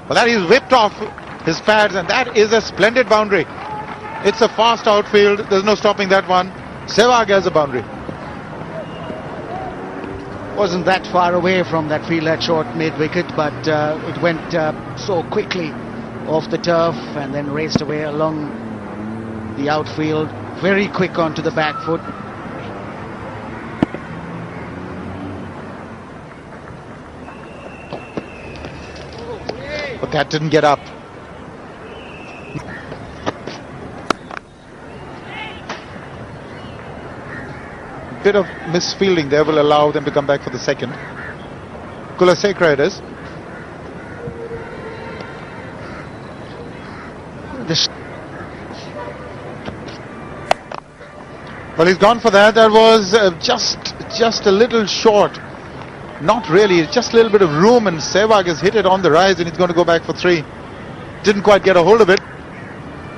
Well, that he's whipped off his pads, and that is a splendid boundary. It's a fast outfield. There's no stopping that one. Sehwag has a boundary. Wasn't that far away from that field at short mid-wicket, but it went so quickly off the turf and then raced away along the outfield. Very quick onto the back foot. But that didn't get up. Bit of misfielding there will allow them to come back for the second. Kulasekara it is. Well, he's gone for that. That was just a little short. Not really, just a little bit of room, and Sehwag has hit it on the rise, and he's going to go back for 3. Didn't quite get a hold of it,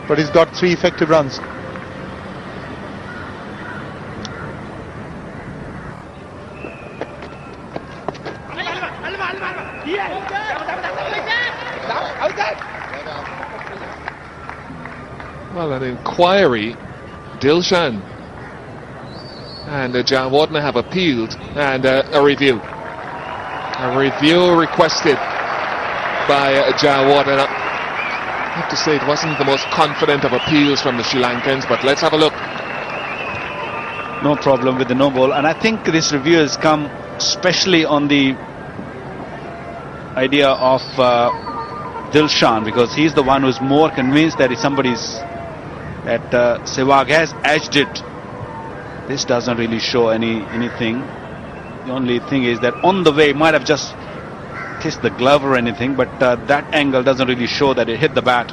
but he's got 3 effective runs. Well, an inquiry, Dilshan and Jawardena have appealed, and a review. A review requested by Jawardena. I have to say it wasn't the most confident of appeals from the Sri Lankans, but let's have a look. No problem with the no ball, and I think this review has come especially on the idea of Dilshan, because he's the one who's more convinced that Sehwag has edged it. This doesn't really show anything. The only thing is that on the way, it might have just kissed the glove or anything, but that angle doesn't really show that it hit the bat.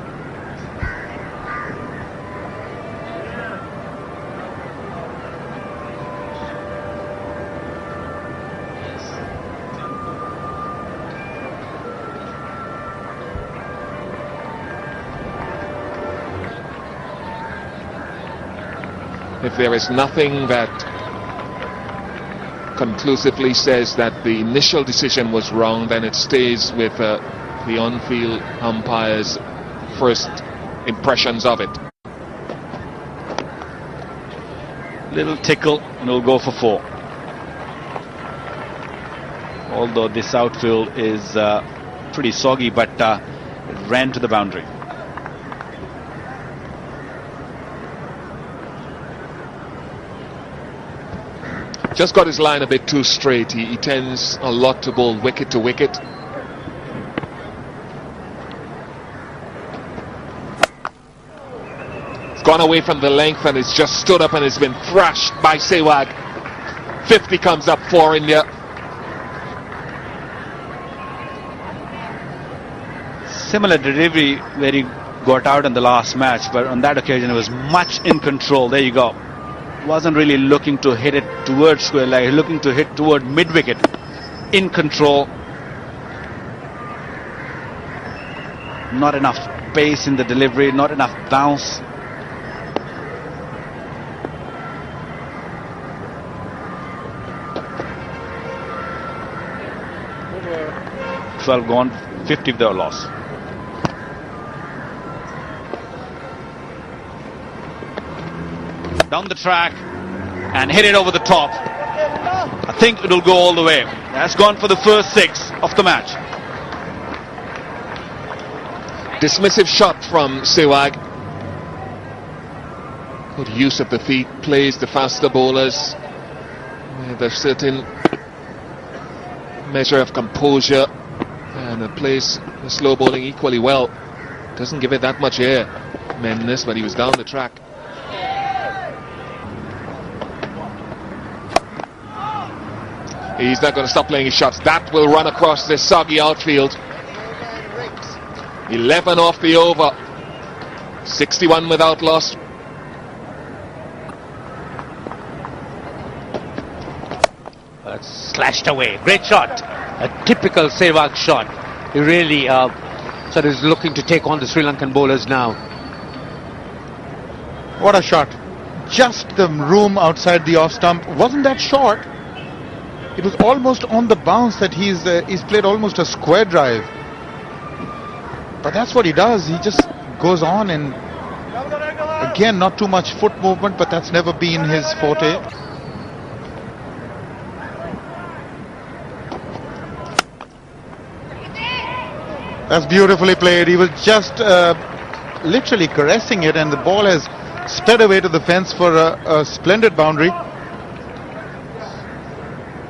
If there is nothing that conclusively says that the initial decision was wrong, then it stays with the on-field umpire's first impressions of it. Little tickle, and it'll go for 4. Although this outfield is pretty soggy, but it ran to the boundary. Just got his line a bit too straight. He tends a lot to bowl wicket to wicket. It's gone away from the length and it's just stood up and it's been thrashed by Sehwag. 50 comes up for India. Similar delivery where he got out in the last match, but on that occasion it was much in control. There you go. Wasn't really looking to hit it towards square leg, looking to hit toward mid-wicket. In control. Not enough pace in the delivery, not enough bounce. Over. 12 gone, 50 if they were lost. Down the track and hit it over the top. I think it'll go all the way. That's gone for the first 6 of the match. Dismissive shot from Sehwag. Good use of the feet, plays the faster bowlers with a certain measure of composure, and plays the slow bowling equally well. Doesn't give it that much air, Mendes, but he was down the track. He's not going to stop playing his shots. That will run across this soggy outfield. 11 off the over. 61 without loss. Slashed away. Great shot. A typical Sehwag shot. He really sort of is looking to take on the Sri Lankan bowlers now. What a shot. Just the room outside the off stump. Wasn't that short? It was almost on the bounce that he's played almost a square drive. But that's what he does. He just goes on, and again, not too much foot movement, but that's never been his forte. That's beautifully played. He was just literally caressing it, and the ball has sped away to the fence for a splendid boundary.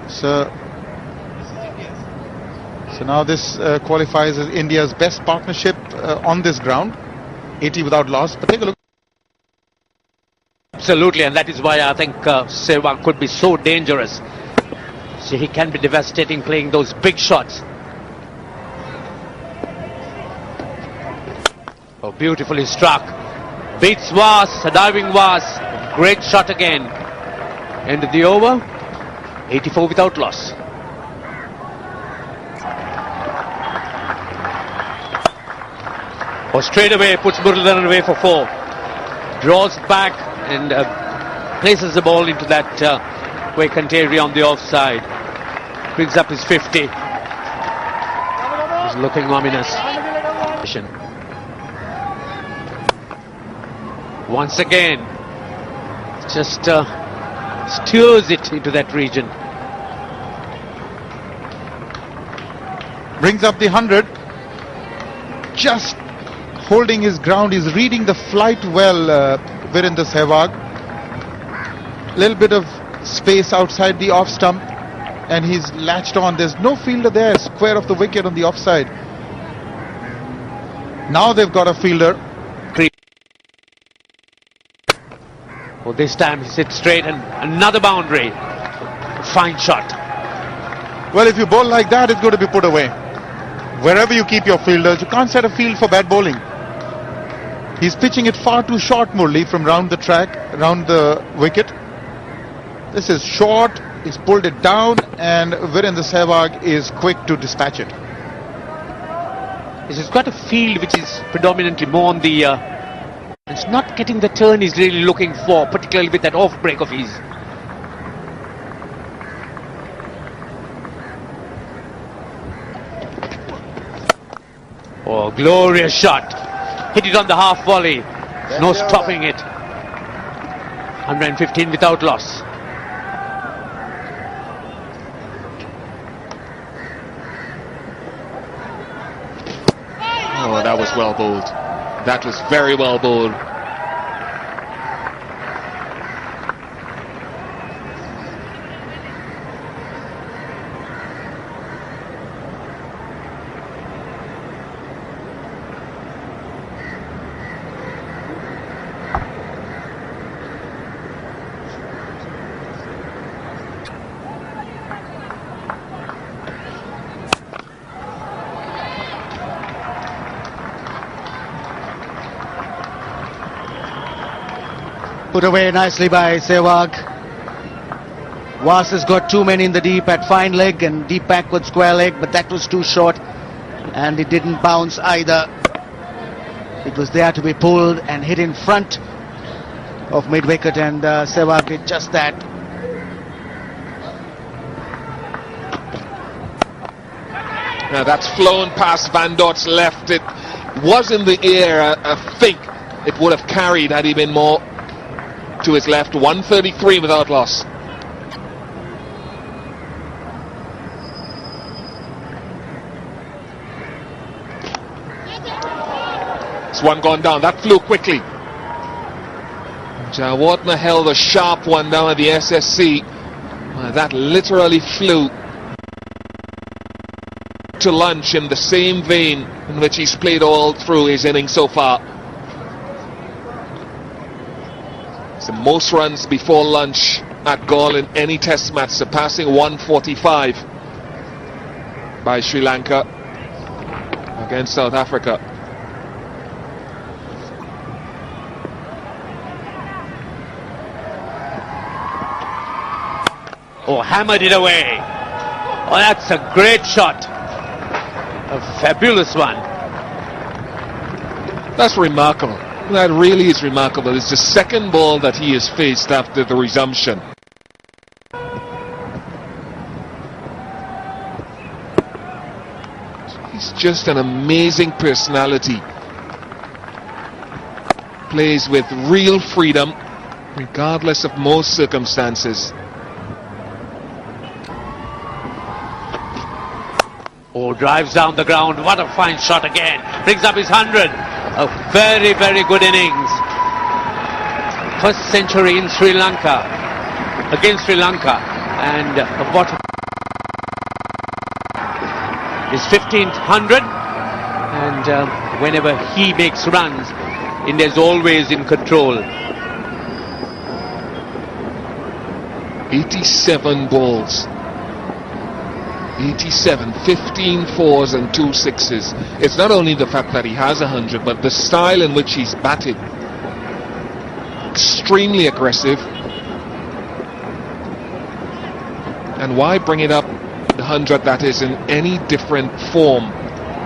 So now this qualifies as India's best partnership on this ground. 80 without loss. But take a look. Absolutely, and that is why I think Sehwag could be so dangerous. So he can be devastating playing those big shots. Oh, beautifully struck. Beats Was, a diving Was. Great shot again. End of the over. 84 without loss. Oh, straight away puts Virender away for 4. Draws back and places the ball into that vacant area on the offside. Brings up his 50. He's looking ominous. Once again, just steers it into that region. Brings up the 100. Just holding his ground. He's reading the flight well, Virender Sehwag. Little bit of space outside the off stump, and he's latched on. There's no fielder there, square of the wicket on the offside. Now they've got a fielder. Well, this time he sits straight and another boundary. Fine shot. Well, if you bowl like that, it's going to be put away. Wherever you keep your fielders, you can't set a field for bad bowling. He's pitching it far too short, Murli, from round the track, round the wicket. This is short. He's pulled it down, and Virender Sehwag is quick to dispatch it. He's got a field which is predominantly more on the... it's not getting the turn he's really looking for, particularly with that off break of his. Oh, glorious shot. Hit it on the half volley. No stopping it. 115 without loss. Oh, that was well bowled. That was very well bowled. Put away nicely by Sehwag. Was has got too many in the deep at fine leg and deep backward square leg, but that was too short and it didn't bounce either. It was there to be pulled and hit in front of mid wicket, and Sehwag did just that. Now that's flown past Van Dort's left. It was in the air. I think it would have carried had he been more to his left. 133 without loss. This one gone down. That flew quickly. Jawardner held a sharp one down at the SSC. That literally flew to lunch in the same vein in which he's played all through his innings so far. It's the most runs before lunch at Galle in any test match, surpassing 145 by Sri Lanka against South Africa. Oh, hammered it away. Oh, that's a great shot. A fabulous one. That's remarkable. That really is remarkable. It's the second ball that he has faced after the resumption. He's just an amazing personality. Plays with real freedom, regardless of most circumstances. Oh, drives down the ground. What a fine shot again. Brings up his 100. A very, very good innings. First century in Sri Lanka. Against Sri Lanka. And what his 15th 100. And whenever he makes runs, India's always in control. 87 balls. 87, 15 fours and 2 sixes. It's not only the fact that he has 100, but the style in which he's batted. Extremely aggressive. And why bring it up the 100 that is in any different form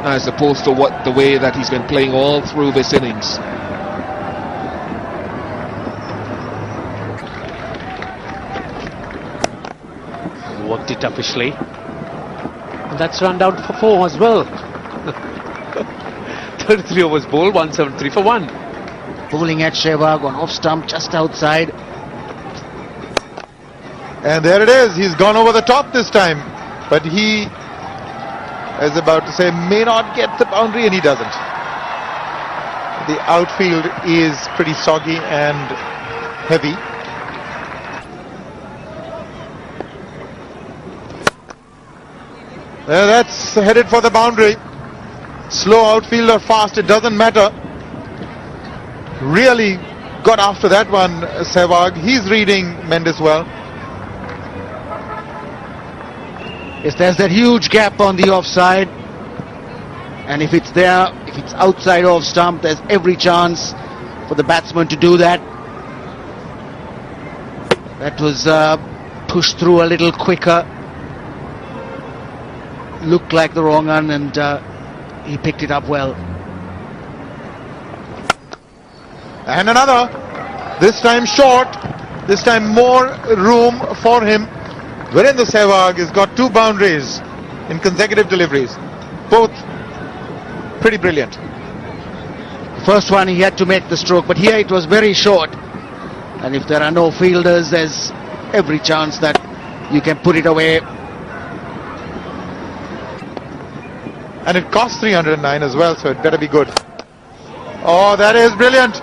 as opposed to the way that he's been playing all through this innings? Worked it officially. And that's run down for 4 as well. 33 overs bowled, 173 for 1. Bowling at Sehwag on off stump just outside. And there it is. He's gone over the top this time. But he is about to say may not get the boundary, and he doesn't. The outfield is pretty soggy and heavy. That's headed for the boundary. Slow outfield or fast, it doesn't matter. Really got after that one, Sehwag. He's reading Mendes well. Yes, there's that huge gap on the offside. And if it's there, if it's outside off stump, there's every chance for the batsman to do that. That was pushed through a little quicker. Looked like the wrong one, and he picked it up well. And another, this time short, this time more room for him. Virender Sehwag has got 2 boundaries in consecutive deliveries, both pretty brilliant. The first one he had to make the stroke, but here it was very short. And if there are no fielders, there's every chance that you can put it away. And it cost 309 as well, so it better be good. Oh, that is brilliant.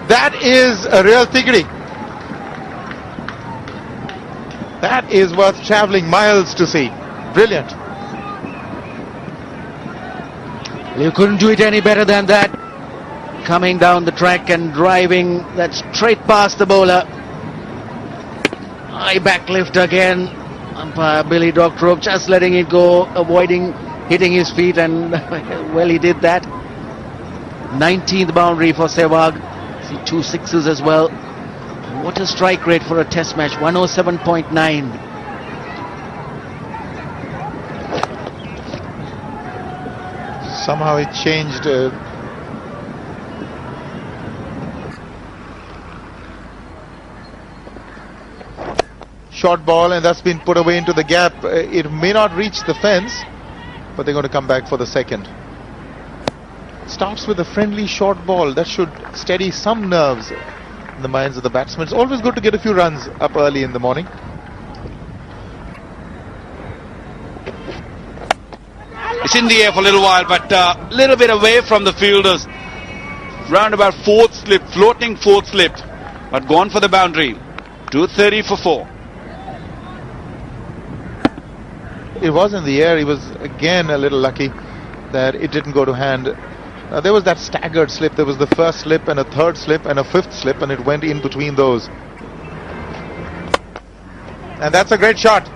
That is a real tickety. That is worth travelling miles to see. Brilliant. You couldn't do it any better than that. Coming down the track and driving that straight past the bowler. High back lift again. Umpire Billy Doctorow just letting it go, avoiding hitting his feet, and well, he did that. 19th boundary for Sehwag. See 2 sixes as well. What a strike rate for a test match, 107.9. Somehow it changed. Short ball, and that's been put away into the gap. It may not reach the fence, but they're going to come back for the second. Starts with a friendly short ball. That should steady some nerves in the minds of the batsmen. It's always good to get a few runs up early in the morning. It's in the air for a little while, but a little bit away from the fielders. Round about 4th slip, floating 4th slip, but gone for the boundary. 230 for 4. It was in the air. He was again a little lucky that it didn't go to hand. There was that staggered slip. There was the first slip and a third slip and a 5th slip, and it went in between those. And that's a great shot.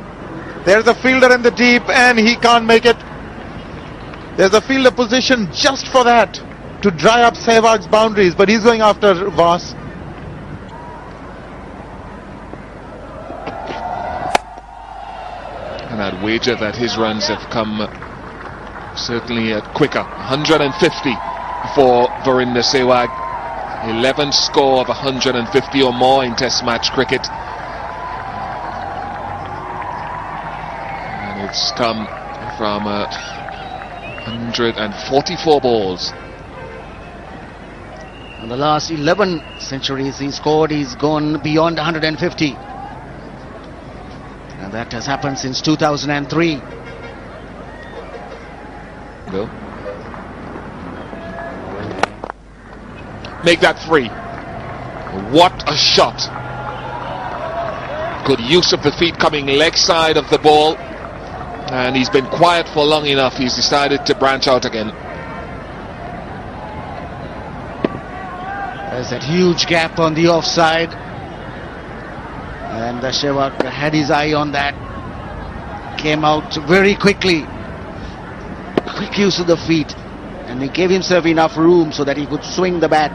There's a fielder in the deep, and he can't make it. There's a fielder position just for that, to dry up Sehwag's boundaries, but he's going after Voss. And I'd wager that his runs have come certainly quicker. 150 for Virender Sehwag. 11th score of 150 or more in Test match cricket. And it's come from 144 balls. In the last 11 centuries he scored, he's gone beyond 150. And that has happened since 2003. Go. Make that 3. What a shot. Good use of the feet coming leg side of the ball. And he's been quiet for long enough. He's decided to branch out again. There's that huge gap on the offside. And Sehwag had his eye on that. Came out very quickly. Quick use of the feet. And he gave himself enough room so that he could swing the bat,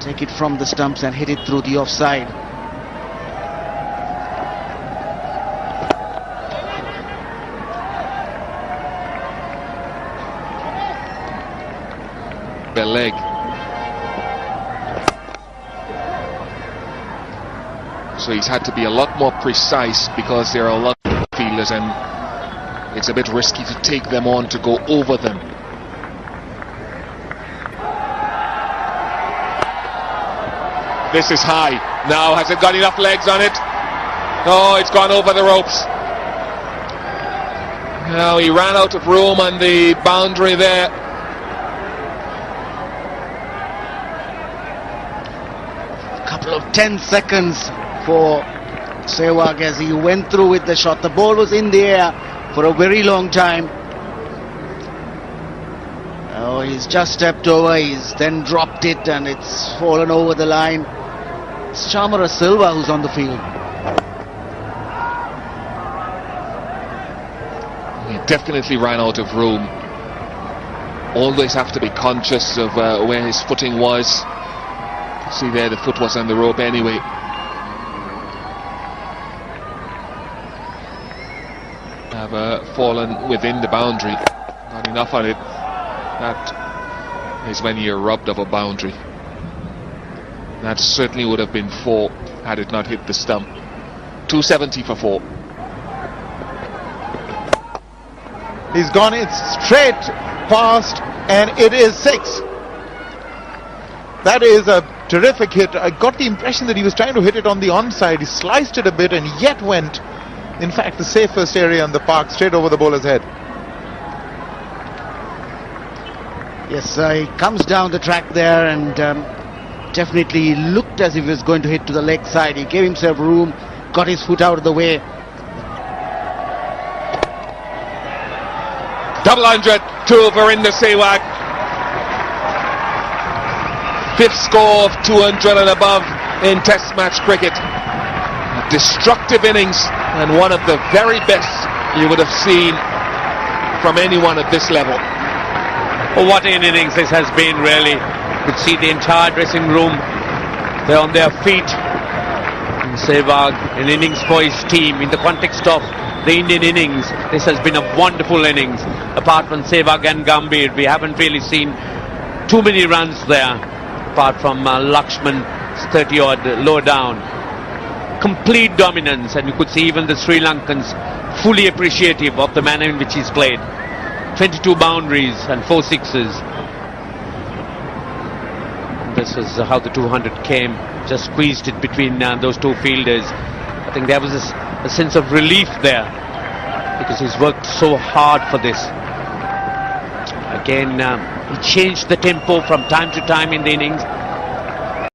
take it from the stumps and hit it through the offside. The leg. So he's had to be a lot more precise because there are a lot of fielders and it's a bit risky to take them on to go over them. This is high. Now, has it got enough legs on it? Oh, it's gone over the ropes. Now he ran out of room on the boundary there. A couple of 10 seconds for Sehwag as he went through with the shot. The ball was in the air for a very long time. Oh, he's just stepped over, he's then dropped it and it's fallen over the line. It's Virender Sehwag who's on the field. He definitely ran out of room. Always have to be conscious of where his footing was. See there, the foot was on the rope anyway. Have fallen within the boundary. Not enough on it. That is when you're robbed of a boundary. That certainly would have been 4 had it not hit the stump. 270 for 4. He's gone it straight past and it is 6. That is a terrific hit. I got the impression that he was trying to hit it on the onside. He sliced it a bit and yet went, in fact, the safest area in the park, straight over the bowler's head. Yes, he comes down the track there and definitely looked as if he was going to hit to the leg side. He gave himself room, got his foot out of the way. Double 100 to Virender Sehwag. 5th score of 200 and above in Test match cricket. A destructive innings and one of the very best you would have seen from anyone at this level. Oh, what an innings this has been, really. You could see the entire dressing room. They're on their feet. And Sehwag, an innings for his team. In the context of the Indian innings, this has been a wonderful innings. Apart from Sehwag and Gambhir, we haven't really seen too many runs there. Apart from Lakshman's 30-odd low down. Complete dominance, and you could see even the Sri Lankans fully appreciative of the manner in which he's played. 22 boundaries and 4 sixes. This is how the 200 came. Just squeezed it between those two fielders. I think there was a sense of relief there because he's worked so hard for this. Again, he changed the tempo from time to time in the innings.